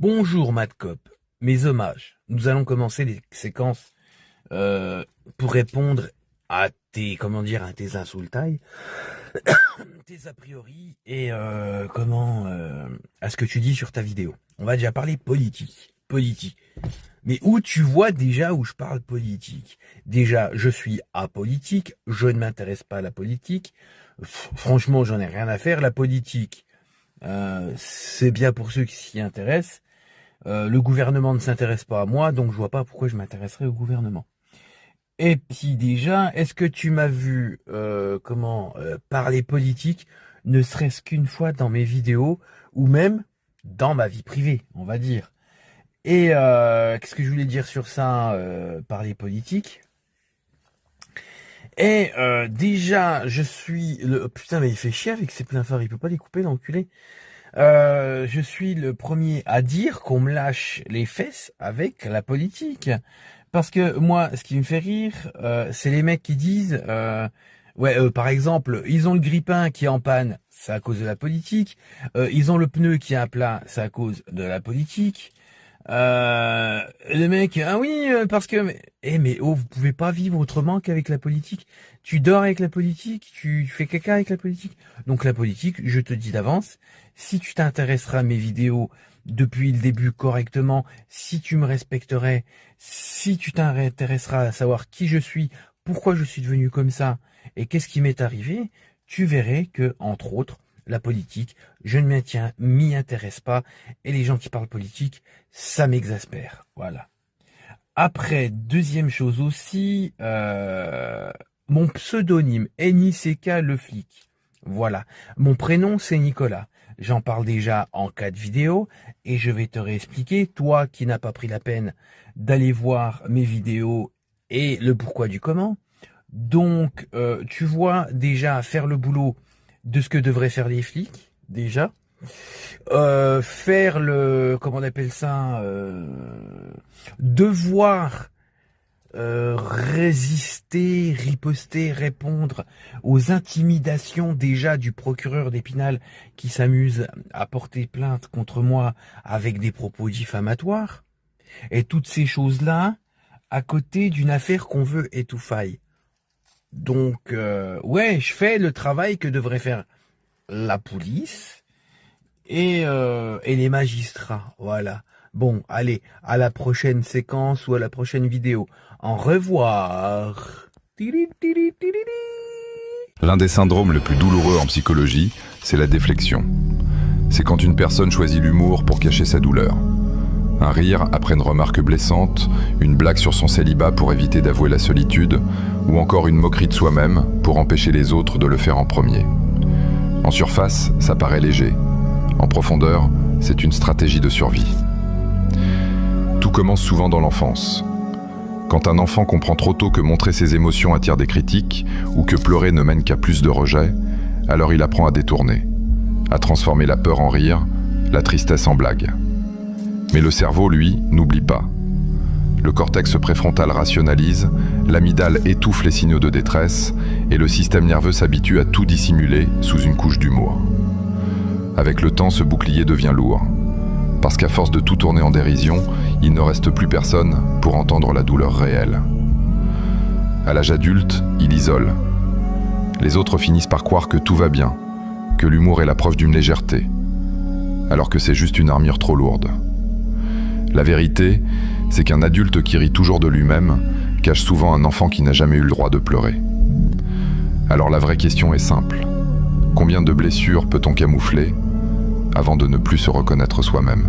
Bonjour Madcop, mes hommages. Nous allons commencer les séquences pour répondre à tes insultailles, tes a priori et à ce que tu dis sur ta vidéo. On va déjà parler politique. Mais où tu vois déjà où je parle politique? Déjà, je suis apolitique, je ne m'intéresse pas à la politique. Franchement, j'en ai rien à faire. La politique, c'est bien pour ceux qui s'y intéressent. Le gouvernement ne s'intéresse pas à moi, donc je vois pas pourquoi je m'intéresserais au gouvernement. Et puis déjà, est-ce que tu m'as vu parler politique, ne serait-ce qu'une fois dans mes vidéos, ou même dans ma vie privée, on va dire. Et qu'est-ce que je voulais dire sur ça, parler politique? Et déjà, je suis le... Putain, mais il fait chier avec ses pleins phares, il peut pas les couper, l'enculé. Je suis le premier à dire qu'on me lâche les fesses avec la politique. Parce que moi, ce qui me fait rire, c'est les mecs qui disent... par exemple, ils ont le grippin qui est en panne, c'est à cause de la politique. Ils ont le pneu qui est à plat, c'est à cause de la politique. Le mec, ah oui, parce que... vous pouvez pas vivre autrement qu'avec la politique. Tu dors avec la politique, tu fais caca avec la politique. Donc la politique, je te dis d'avance, si tu t'intéresseras à mes vidéos depuis le début correctement, si tu me respecterais, si tu t'intéresseras à savoir qui je suis, pourquoi je suis devenu comme ça, et qu'est-ce qui m'est arrivé, tu verrais que, entre autres, la politique, je ne m'y intéresse pas, et les gens qui parlent politique, ça m'exaspère. Voilà. Après, deuxième chose aussi, mon pseudonyme, NICK le flic. Voilà. Mon prénom, c'est Nicolas. J'en parle déjà en 4 vidéos, et je vais te réexpliquer, toi qui n'as pas pris la peine d'aller voir mes vidéos et le pourquoi du comment. Donc, tu vois déjà faire le boulot de ce que devraient faire les flics, déjà. Faire le... comment on appelle ça, devoir résister, riposter, répondre aux intimidations déjà du procureur d'Épinal qui s'amuse à porter plainte contre moi avec des propos diffamatoires. Et toutes ces choses-là, à côté d'une affaire qu'on veut étouffer. Donc, je fais le travail que devrait faire la police et les magistrats, voilà. Bon, allez, à la prochaine séquence ou à la prochaine vidéo. Au revoir. L'un des syndromes les plus douloureux en psychologie, c'est la déflexion. C'est quand une personne choisit l'humour pour cacher sa douleur. Un rire après une remarque blessante, une blague sur son célibat pour éviter d'avouer la solitude, ou encore une moquerie de soi-même pour empêcher les autres de le faire en premier. En surface, ça paraît léger. En profondeur, c'est une stratégie de survie. Tout commence souvent dans l'enfance. Quand un enfant comprend trop tôt que montrer ses émotions attire des critiques, ou que pleurer ne mène qu'à plus de rejet, alors il apprend à détourner, à transformer la peur en rire, la tristesse en blague. Mais le cerveau, lui, n'oublie pas. Le cortex préfrontal rationalise, l'amygdale étouffe les signaux de détresse, et le système nerveux s'habitue à tout dissimuler sous une couche d'humour. Avec le temps, ce bouclier devient lourd. Parce qu'à force de tout tourner en dérision, il ne reste plus personne pour entendre la douleur réelle. À l'âge adulte, il isole. Les autres finissent par croire que tout va bien, que l'humour est la preuve d'une légèreté, alors que c'est juste une armure trop lourde. La vérité, c'est qu'un adulte qui rit toujours de lui-même cache souvent un enfant qui n'a jamais eu le droit de pleurer. Alors la vraie question est simple. Combien de blessures peut-on camoufler avant de ne plus se reconnaître soi-même ?